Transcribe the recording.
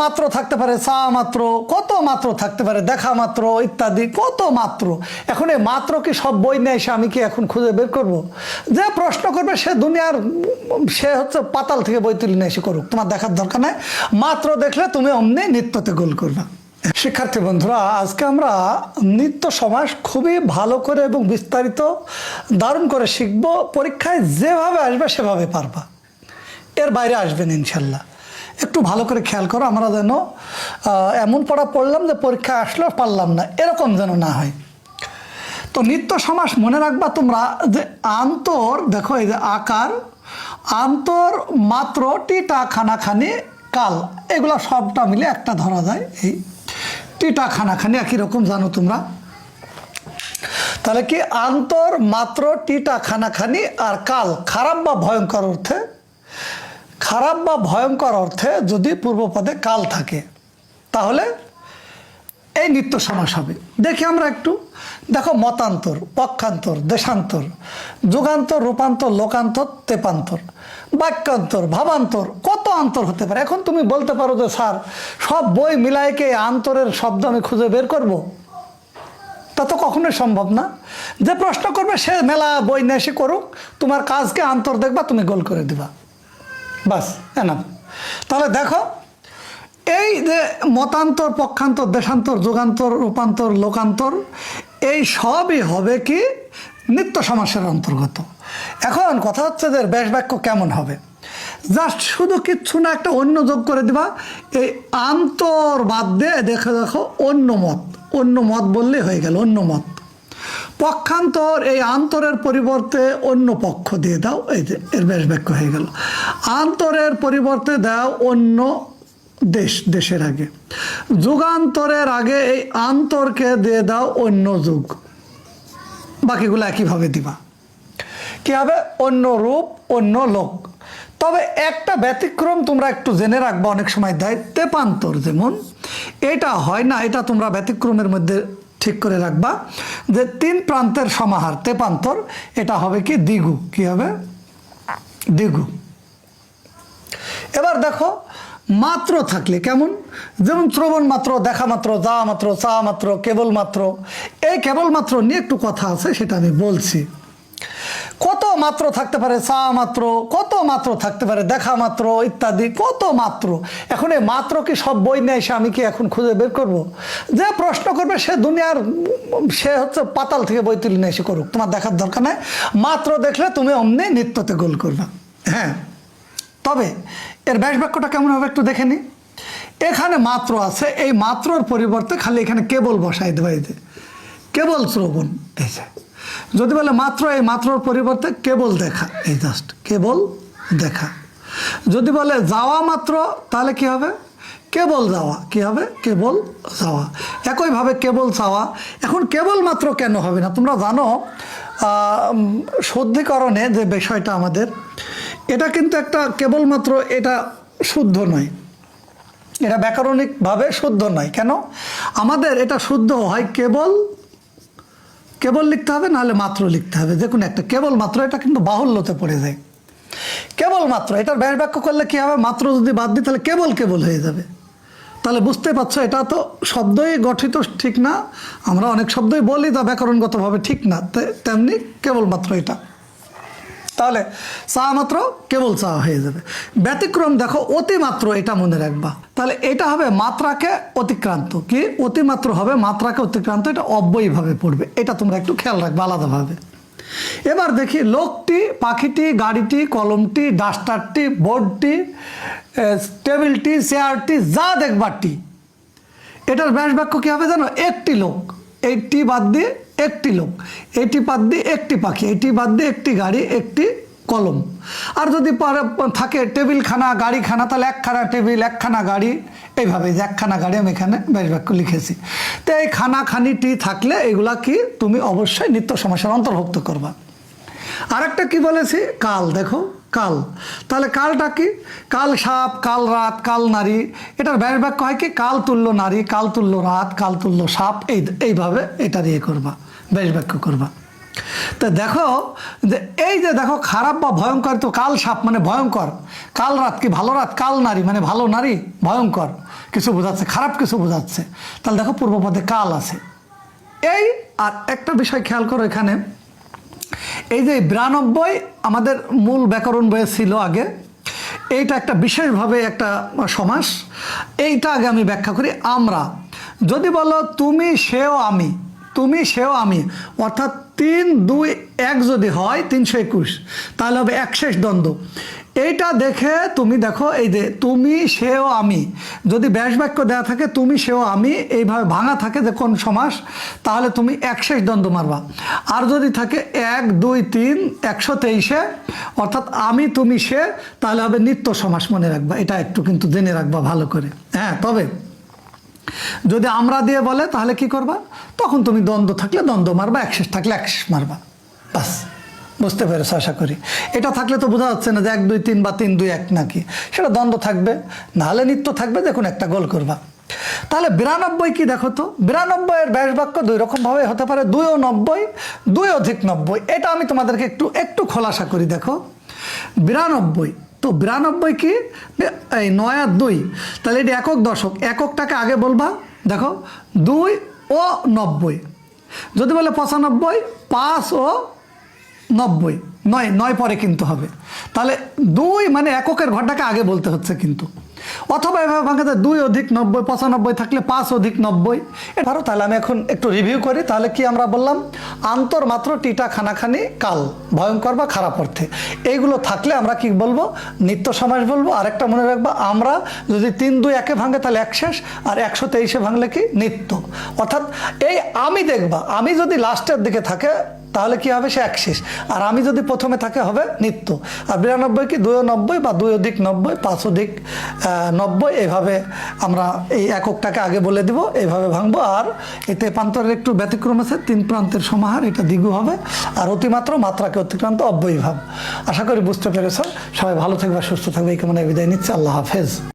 মাত্র থাকতে পারে, চা মাত্র, কত মাত্র থাকতে পারে, দেখা মাত্র ইত্যাদি, কত মাত্র। এখন এই মাত্র কি সব বই নিয়ে এসে আমি কি এখন খুঁজে বের করব? যে প্রশ্ন করবে সে দুনিয়ার, সে হচ্ছে পাতাল থেকে বই তুলে নিয়ে এসে করুক, তোমার দেখার দরকার নাই। মাত্র দেখলে তুমি অমনি নৃত্যতে গোল করবা। শিক্ষার্থী বন্ধুরা, আজকে আমরা নিত্য সমাস খুবই ভালো করে এবং বিস্তারিত দারুণ করে শিখব। পরীক্ষায় যেভাবে আসবে সেভাবে পারবা, এর বাইরে আসবেন ইনশাল্লাহ। একটু ভালো করে খেয়াল করো, আমরা যেন এমন পড়া পড়লাম যে পরীক্ষা আসলেও পারলাম না, এরকম যেন না হয়। তো নিত্য সমাস মনে রাখবা তোমরা যে আন্তর, দেখো এই যে আকার, আন্তর, মাত্র, টিটা, খানাখানি, কাল, এগুলো সবটা মিলে একটা ধরা যায়। এই টিটা খানাখানি একই রকম জানো তোমরা। তাহলে কি আন্তর, মাত্র, টিটা, খানাখানি আর কাল, খারাপ বা ভয়ঙ্কর অর্থে, খারাপ বা ভয়ঙ্কর অর্থে যদি পূর্বপদে কাল থাকে তাহলে এই নিত্য সমাস হবে। দেখি আমরা একটু, দেখো মতান্তর, পক্ষান্তর, দেশান্তর, যুগান্তর, রূপান্তর, লোকান্তর, তেপান্তর, বাক্যান্তর, ভাবান্তর, কত অন্তর হতে পারে। এখন তুমি বলতে পারো যে স্যার সব বই মিলাইকে আন্তরের শব্দ আমি খুঁজে বের করব, তা তো কখনোই সম্ভব না। যে প্রশ্ন করবে সে মেলা বই নিয়ে এসে করুক, তোমার কাজকে আন্তর দেখবা, তুমি গোল করে দিবা, বাস এনাফ। তাহলে দেখো এই যে মতান্তর, পক্ষান্তর, দেশান্তর, যুগান্তর, রূপান্তর, লোকান্তর, এই সবই হবে কি নিত্য সমাসের অন্তর্গত। এখন কথা হচ্ছে যে ব্যাস বাক্য কেমন হবে, জাস্ট শুধু কিচ্ছু না, একটা অন্য যোগ করে দিবা। এই আন্তর বাদ দিয়ে দেখো দেখো অন্য মত, অন্য মত বললেই হয়ে গেল, অন্য মত। পক্ষান্তর, এই আন্তরের পরিবর্তে অন্য পক্ষ দিয়ে দাও, এই যে এর ব্যাস বাক্য হয়ে গেল। আন্তরের পরিবর্তে দাও অন্য দেশ, দেশের আগে। যুগান্তরের আগে এই আন্তরকে দিয়ে দাও অন্য যুগ, বাকিগুলো একইভাবে দিবা। কি হবে? অন্য রূপ, অন্য লোক। তবে একটা ব্যতিক্রম তোমরা একটু জেনে রাখবা, অনেক সময় দেয় তেপান্তর, যেমন এটা হয় না, এটা তোমরা ব্যতিক্রমের মধ্যে ঠিক করে রাখবা যে তিন প্রান্তের সমাহার, তেপান্তর, এটা হবে কি দ্বিগু। কি হবে? দ্বিগু। এবার দেখো মাত্র থাকলে কেমন, যেমন শ্রবণ মাত্র, দেখা মাত্র, যাওয়া মাত্র, চা মাত্র, কেবলমাত্র। এই কেবলমাত্র নিয়ে একটু কথা আছে, সেটা আমি বলছি। কত মাত্র থাকতে পারে, চা মাত্র, কত মাত্র থাকতে পারে, দেখা মাত্র ইত্যাদি, কত মাত্র। এখন এই মাত্র কি সব বই নিয়ে এসে আমি কি এখন খুঁজে বের করব? যে প্রশ্ন করবে সে দুনিয়ার, সে হচ্ছে পাতাল থেকে বই তুলে নিয়ে এসে করুক, তোমার দেখার দরকার নাই। মাত্র দেখলে তুমি অমনি নৃত্যতে গোল করবা। হ্যাঁ, তবে এর ব্যাস বাক্যটা কেমন হবে একটু দেখে নি। এখানে মাত্র আছে, এই মাত্রর পরিবর্তে খালি এখানে কেবল বসাই দেবা, এই যে কেবল শ্রবণ। এই যে যদি বলে মাত্র, এই মাত্রর পরিবর্তে কেবল দেখা, এই জাস্ট কেবল দেখা। যদি বলে যাওয়া মাত্র, তাহলে কি হবে? কেবল যাওয়া। কি হবে? কেবল যাওয়া। একইভাবে কেবল চাওয়া। এখন কেবল মাত্র কেন হবে না? তোমরা জানো শুদ্ধিকরণে যে বিষয়টা আমাদের, এটা কিন্তু একটা কেবলমাত্র, এটা শুদ্ধ নয়, এটা ব্যাকরণিকভাবে শুদ্ধ নয়। কেন? আমাদের এটা শুদ্ধ হয় কেবল, কেবল লিখতে হবে, নাহলে মাত্র লিখতে হবে, যে কোনো একটা। কেবলমাত্র এটা কিন্তু বাহুল্যতে পড়ে যায়। কেবলমাত্র এটার ব্যাস বাক্য করলে কি হবে? মাত্র যদি বাদ দিই তাহলে কেবল কেবল হয়ে যাবে। তাহলে বুঝতে পারছো এটা তো শব্দই গঠিত ঠিক না। আমরা অনেক শব্দই বলি যা ব্যাকরণগতভাবে ঠিক না, তেমনি কেবলমাত্র এটা। তাহলে চা মাত্র কেবল চা হয়ে যাবে। ব্যতিক্রম দেখো অতিমাত্র, এটা মনে রাখবা। তাহলে এটা হবে মাত্রাকে অতিক্রান্ত। কি? অতিমাত্র হবে মাত্রাকে অতিক্রান্ত, এটা অব্যয়ীভাবে পড়বে, এটা তোমরা একটু খেয়াল রাখবে আলাদাভাবে। এবার দেখি লোকটি, পাখিটি, গাড়িটি, কলমটি, ডাস্টারটি, বোর্ডটি, টেবিলটি, চেয়ারটি, যা দেখবারটি, এটার ব্যাস বাক্য কী হবে জানো? একটি লোক, এইটি বাদ দিয়ে একটি লোক, এইটি বাদ দিয়ে একটি পাখি, এইটি বাদ দিয়ে একটি গাড়ি, একটি কলম। আর যদি থাকে টেবিলখানা, গাড়িখানা, তাহলে একখানা টেবিল, একখানা গাড়ি, এইভাবে যে একখানা গাড়ি আমি এখানে ব্যাস বাক্য লিখেছি। তো এই খানা, খানিটি থাকলে এগুলা কি তুমি অবশ্যই নিত্য সমাসের অন্তর্ভুক্ত করবা। আরেকটা কি বলেছি? কাল। দেখো কাল, তাহলে কালটা কি? কাল সাপ, কাল রাত, কাল নারী, এটার ব্যাস বাক্য হয় কি? কাল তুল্য নারী, কাল তুল্য রাত, কাল তুল্য সাপ, এইভাবে এটা দিয়ে করবা, ব্যাস বাক্য করবা। তো দেখো যে এই যে দেখো খারাপ বা ভয়ঙ্কর, তো কাল সাপ মানে ভয়ঙ্কর, কাল রাত কি ভালো রাত, কাল নারী মানে ভালো নারী, ভয়ঙ্কর কিছু বোঝাচ্ছে, খারাপ কিছু বোঝাচ্ছে। তাহলে দেখো পূর্বপদে কাল আছে। এই আর একটা বিষয় খেয়াল করো এখানে, এই যে 92 আমাদের মূল ব্যাকরণ বইয়ে ছিল আগে, এইটা একটা বিশেষভাবে একটা সমাস, এইটা আগে আমি ব্যাখ্যা করি। আমরা যদি বলো তুমি সেও আমি, তুমি সেও আমি, অর্থাৎ 3, 2, 1 যদি হয় 321, তাহলে হবে একশেষ দ্বন্দ্ব। এইটা দেখে তুমি দেখো এই যে তুমি সেও আমি, যদি ব্যাস বাক্য দেওয়া থাকে তুমি সেও আমি এইভাবে ভাঙা থাকে যে কোন সমাস, তাহলে তুমি একশেষ দ্বন্দ্ব মারবা। আর যদি থাকে 1, 2, 3 123-এ, অর্থাৎ আমি তুমি সে, তাহলে হবে নিত্য সমাস। মনে রাখবা, এটা একটু কিন্তু জেনে রাখবা ভালো করে। হ্যাঁ, তবে যদি আমরা দিয়ে বলে তাহলে কি করবা, তখন তুমি দ্বন্দ্ব থাকলে দ্বন্দ্ব মারবা, একশেষ থাকলে একশেষ মারবা, বাস। বুঝতে পেরেছো আশা করি। এটা থাকলে তো বোঝা যাচ্ছে না যে 1, 2, 3 বা 3, 2, 1 নাকি, সেটা দ্বন্দ্ব থাকবে, নাহলে নিত্য থাকবে, দেখুন একটা গোল করবা। তাহলে 92 কি দেখো তো, 92 এর ব্যাস বাক্য 2 রকমভাবে হতে পারে, 2 ও 90, 2 অধিক 90। এটা আমি তোমাদেরকে একটু খোলাসা করি। দেখো 92, তো 92 কি, এই 9 আর 2, তাহলে এটি একক দশক, এককটাকে আগে বলবা। দেখো 2 ও 90, যদি বলে 95, 5 ও 90, 9 পরে কিন্তু হবে। তাহলে 2 মানে এককের ঘরটাকে আগে বলতে হচ্ছে কিন্তু, অথবা এভাবে ভাঙাতে 2 অধিক 90, 95 থাকলে 5 অধিক 90। এবারও তাহলে আমি এখন একটু রিভিউ করি। তাহলে কি আমরা বললাম, আন্তর মাত্র টিটা খানাখানি কাল, ভয়ঙ্কর বা খারাপ অর্থে, এইগুলো থাকলে আমরা কি বলবো, নিত্য সমাস বলবো। আরেকটা মনে রাখবা, আমরা যদি 3, 2, 1-এ ভাঙে তাহলে একশেষ, আর 123-এ ভাঙলে কি নিত্য। অর্থাৎ এই আমি দেখবা, আমি যদি লাস্টের দিকে থাকে তাহলে কি হবে, সে একশেষ, আর আমি যদি প্রথমে থাকে হবে নিত্য। আর 92 কি 2 ও 90 বা 2 অধিক 90, 5 অধিক 90, এইভাবে আমরা এই এককটাকে আগে বলে দিব, এইভাবে ভাঙবো। আর এতে পান্তরের একটু ব্যতিক্রম আছে, 3 প্রান্তের সমাহার, এটা দ্বিগু হবে। আর অতিমাত্র মাত্রাকে অতিক্রান্ত অব্যয়ীভাব। আশা করি বুঝতে পেরেছ। সবাই ভালো থাকবে, সুস্থ থাকবে, এই কামনায় বিদায় নিচ্ছে। আল্লাহ হাফেজ।